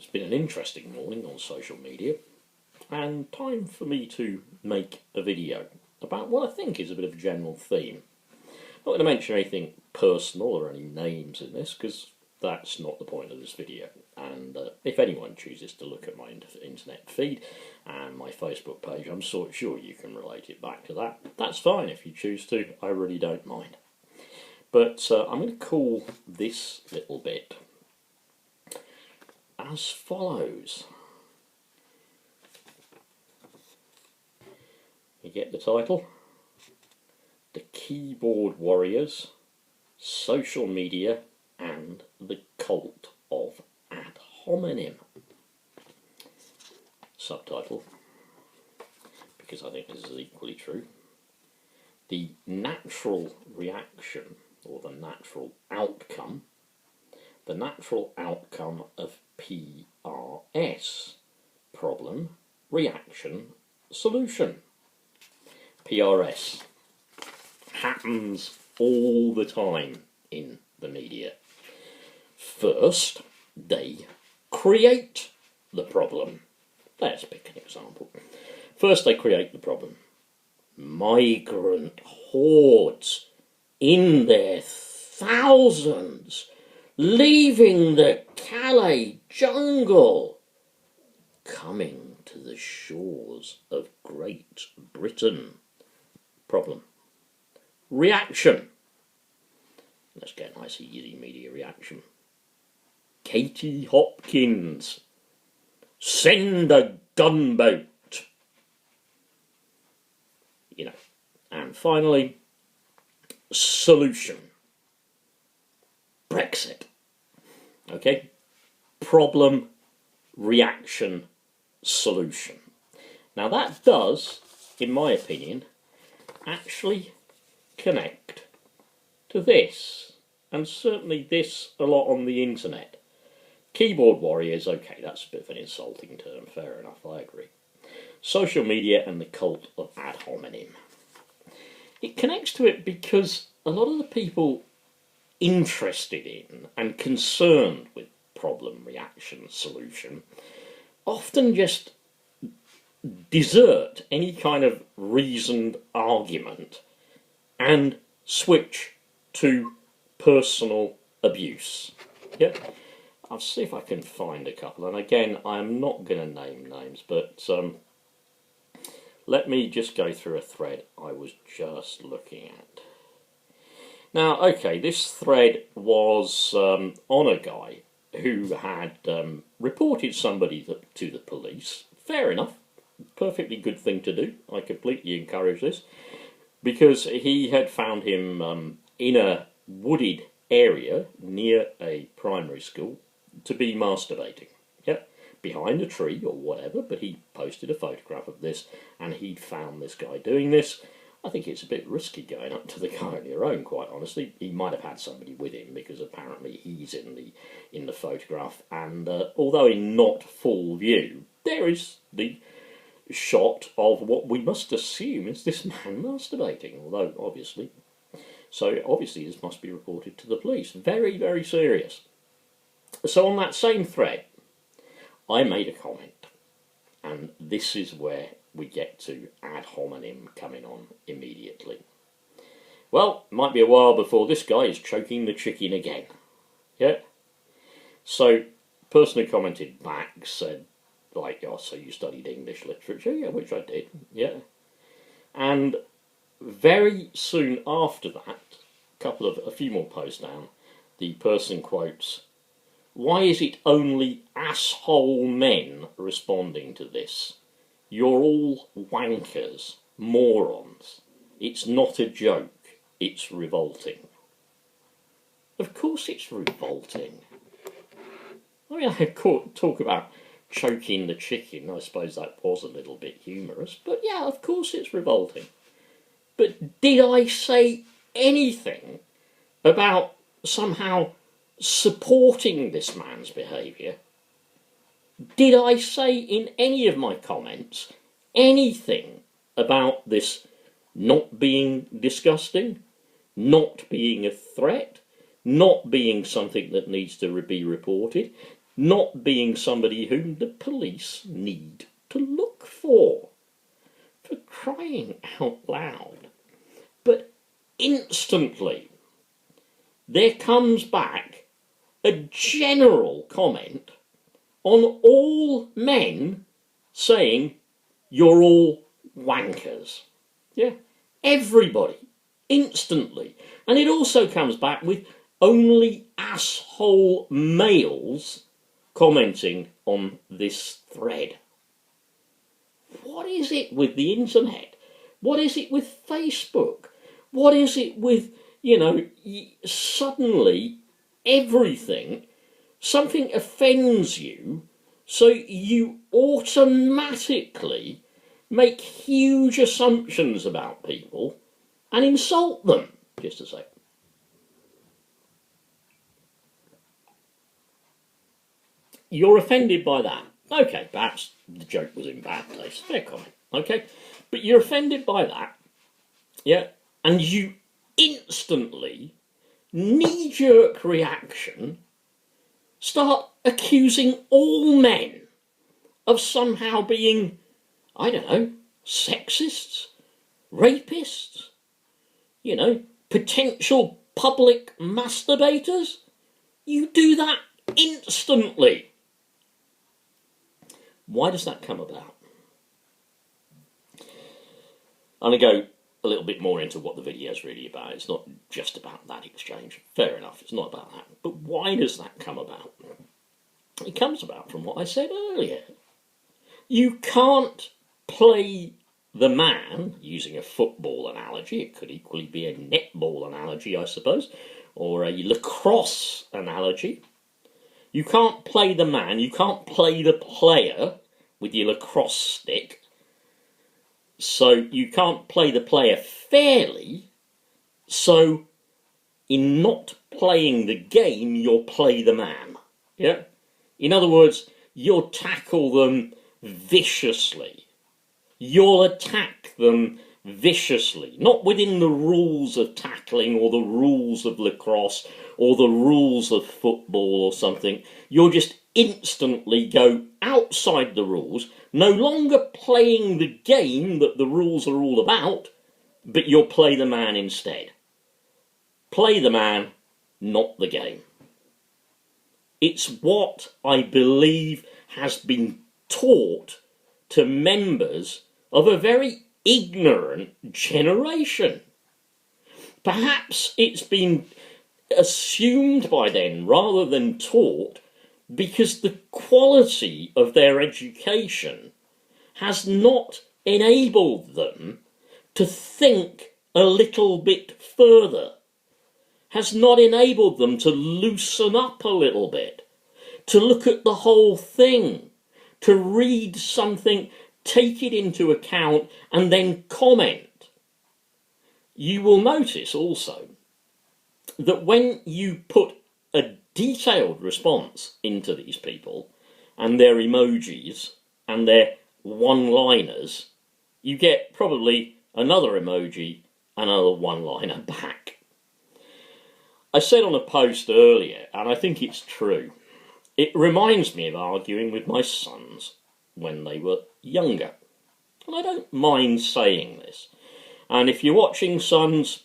It's been an interesting morning on social media, and time for me to make a video about what I think is a bit of a general theme. Not going to mention anything personal or any names in this, because that's not the point of this video. And if anyone chooses to look at my internet feed and my Facebook page, I'm sure you can relate it back to that. That's fine if you choose to, I really don't mind. But I'm going to call this little bit as follows. You get the title? The Keyboard Warriors, Social Media and the Cult of Ad Hominem. Subtitle, because I think this is equally true. The natural reaction, or the natural outcome of PRS, problem, reaction, solution. PRS happens all the time in the media. First, they create the problem. Let's pick an example. First, they create the problem. Migrant hordes in their thousands leaving the Calais jungle, coming to the shores of Great Britain. Problem. Reaction. Let's get a nice easy media reaction. Katie Hopkins, send a gunboat. You know. And finally, solution. Brexit. Okay? Problem, reaction, solution. Now that does, in my opinion, actually connect to this, and certainly this a lot on the internet. Keyboard warriors, okay, that's a bit of an insulting term, fair enough, I agree. Social media and the cult of ad hominem. It connects to it because a lot of the people interested in and concerned with problem, reaction, solution often just desert any kind of reasoned argument and switch to personal abuse. Yeah, I'll see if I can find a couple, and again I'm not going to name names, but let me just go through a thread I was just looking at. Now, okay, this thread was on a guy who had reported somebody to the police. Fair enough, perfectly good thing to do. I completely encourage this, because he had found him in a wooded area near a primary school to be masturbating. Yeah, behind a tree or whatever, but he posted a photograph of this and he'd found this guy doing this. I think it's a bit risky going up to the guy on your own, quite honestly. He might have had somebody with him, because apparently he's in the photograph, and although in not full view, there is the shot of what we must assume is this man masturbating, although obviously. So obviously this must be reported to the police. Very, very serious. So on that same thread, I made a comment, and this is where we get to ad hominem coming on immediately. Well, might be a while before this guy is choking the chicken again. Yeah? So, person who commented back said, like, oh, so you studied English literature? Yeah, which I did, yeah. And very soon after that, a few more posts down, the person quotes, "Why is it only asshole men responding to this? You're all wankers, morons. It's not a joke, it's revolting." Of course it's revolting. I mean, I talk about choking the chicken, I suppose that was a little bit humorous, but yeah, of course it's revolting. But did I say anything about somehow supporting this man's behaviour? Did I say in any of my comments anything about this not being disgusting, not being a threat, not being something that needs to be reported? not being somebody whom the police need to look for crying out loud. But instantly, there comes back a general comment on all men saying, you're all wankers. Yeah, everybody, instantly. And it also comes back with only asshole males commenting on this thread. What is it with the internet? What is it with Facebook? What is it with, suddenly everything, something offends you, so you automatically make huge assumptions about people and insult them, just to say. You're offended by that. Okay, perhaps the joke was in bad taste. Fair comment. Okay, but you're offended by that, yeah, and you instantly, knee-jerk reaction, start accusing all men of somehow being, I don't know, sexists, rapists, potential public masturbators. You do that instantly. Why does that come about? I'm going to go a little bit more into what the video is really about. It's not just about that exchange. Fair enough, it's not about that. But why does that come about? It comes about from what I said earlier. You can't play the man, using a football analogy, it could equally be a netball analogy, I suppose, or a lacrosse analogy. You can't play the man, you can't play the player with your lacrosse stick, so you can't play the player fairly, so in not playing the game, you'll play the man. Yeah? In other words, you'll tackle them viciously. You'll attack them viciously, not within the rules of tackling or the rules of lacrosse or the rules of football or something. You'll just instantly go outside the rules, no longer playing the game that the rules are all about, but you'll play the man instead. Play the man, not the game. It's what I believe has been taught to members of a very ignorant generation. Perhaps it's been assumed by them rather than taught, because the quality of their education has not enabled them to think a little bit further, has not enabled them to loosen up a little bit, to look at the whole thing, to read something, take it into account, and then comment. You will notice also that when you put a detailed response into these people and their emojis and their one-liners, you get probably another emoji, another one-liner back. I said on a post earlier, and I think it's true, it reminds me of arguing with my sons when they were younger. And I don't mind saying this. And if you're watching, sons,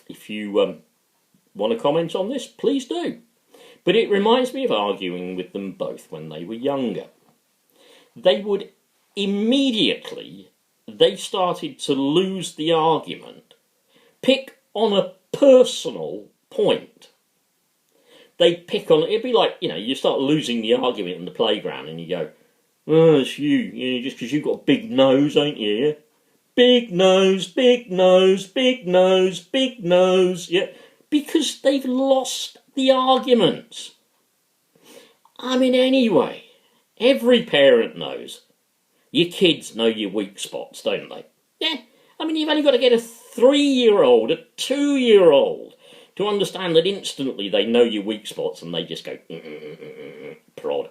if you want to comment on this, please do. But it reminds me of arguing with them both when they were younger. They would immediately, they started to lose the argument, pick on a personal point. They'd pick on, it'd be like, you start losing the argument in the playground and you go, oh, it's you, just because you've got a big nose, ain't you? Yeah? Big nose, big nose, big nose, big nose, yeah? Because they've lost the arguments. I mean, anyway, every parent knows. Your kids know your weak spots, don't they? Yeah, I mean, you've only got to get a 3-year-old, a 2-year-old to understand that instantly they know your weak spots and they just go, prod,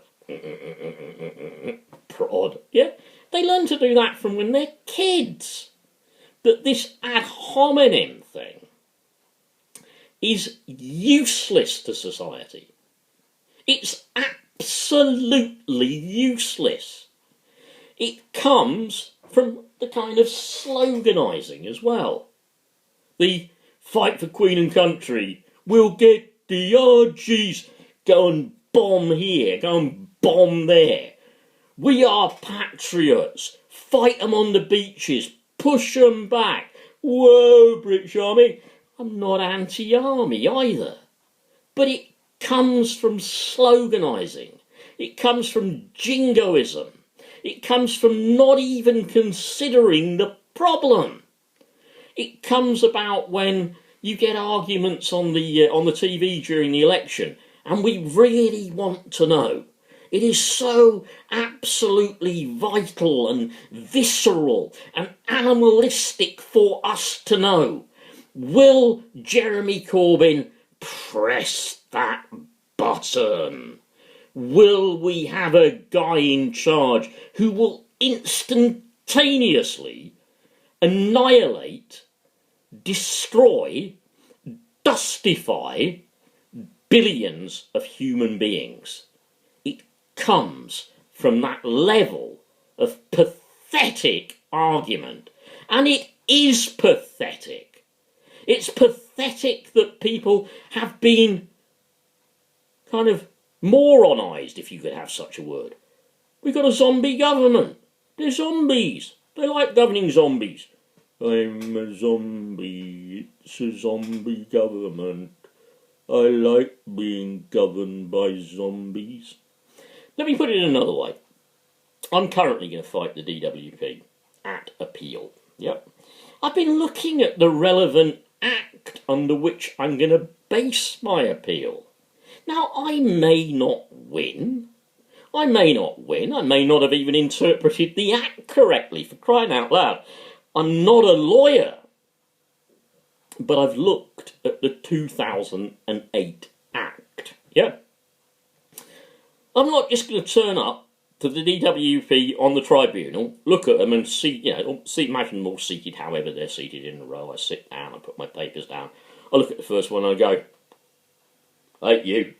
prod. Yeah, they learn to do that from when they're kids. But this ad hominem thing is useless to society. It's absolutely useless. It comes from the kind of sloganising as well. The fight for Queen and country, we'll get the RGs, go and bomb here, go and bomb there. We are patriots, fight them on the beaches, push them back. Whoa, British Army. I'm not anti-army either. But it comes from sloganising. It comes from jingoism. It comes from not even considering the problem. It comes about when you get arguments on the TV during the election, and we really want to know. It is so absolutely vital and visceral and animalistic for us to know. Will Jeremy Corbyn press that button? Will we have a guy in charge who will instantaneously annihilate, destroy, dustify billions of human beings? It comes from that level of pathetic argument. And it is pathetic. It's pathetic that people have been kind of moronised, if you could have such a word. We've got a zombie government. They're zombies. They like governing zombies. I'm a zombie. It's a zombie government. I like being governed by zombies. Let me put it another way. I'm currently going to fight the DWP at appeal. Yep. I've been looking at the relevant act under which I'm going to base my appeal. Now, I may not win. I may not have even interpreted the act correctly, for crying out loud. I'm not a lawyer. But I've looked at the 2008 Act. Yeah? I'm not just going to turn up to the DWP on the tribunal, look at them and see, imagine them all seated however they're seated in a row. I sit down, I put my papers down. I look at the first one and I go, hey, you.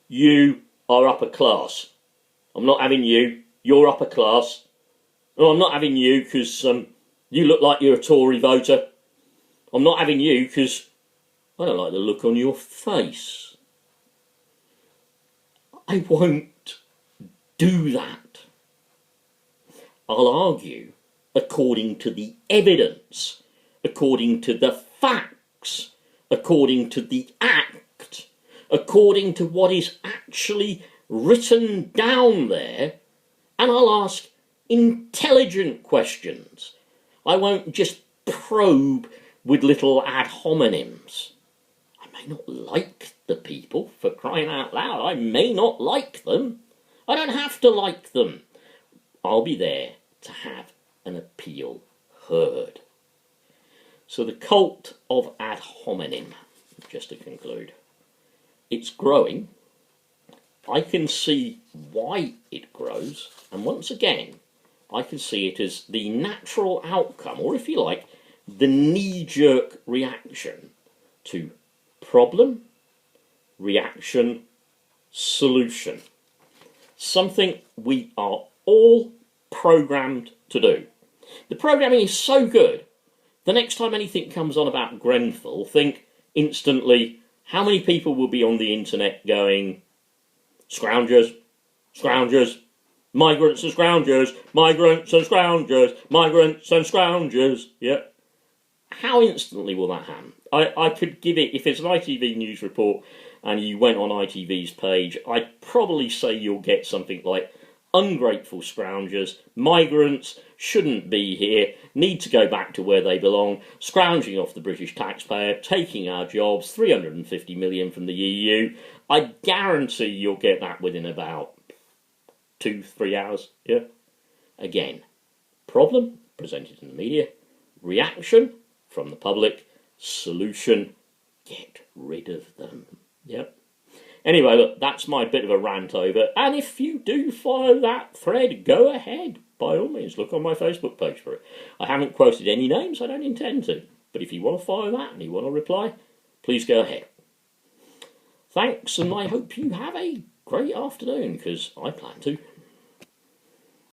You are upper class. I'm not having you. You're upper class. No, I'm not having you because you look like you're a Tory voter. I'm not having you because I don't like the look on your face. I won't do that. I'll argue according to the evidence, according to the facts, according to the act, according to what is actually written down there, and I'll ask intelligent questions. I won't just probe with little ad hominems. I may not like the people, for crying out loud. I may not like them. I don't have to like them. I'll be there to have an appeal heard. So the cult of ad hominem, just to conclude, it's growing. I can see why it grows, and once again, I can see it as the natural outcome, or if you like, the knee-jerk reaction to problem, reaction, solution. Something we are all programmed to do. The programming is so good, the next time anything comes on about Grenfell, think instantly, how many people will be on the internet going, scroungers, scroungers, migrants and scroungers, migrants and scroungers, migrants and scroungers, yeah. How instantly will that happen? I could give it, if it's an ITV news report and you went on ITV's page, I'd probably say you'll get something like, ungrateful scroungers, migrants shouldn't be here, need to go back to where they belong, scrounging off the British taxpayer, taking our jobs, 350 million from the EU. I guarantee you'll get that within about 2-3 hours, yeah? Again, problem, presented in the media, reaction from the public, solution, get rid of them, yep. Anyway, look, that's my bit of a rant over, and if you do follow that thread, go ahead, by all means, look on my Facebook page for it. I haven't quoted any names, I don't intend to, but if you want to follow that and you want to reply, please go ahead. Thanks, and I hope you have a great afternoon, because I plan to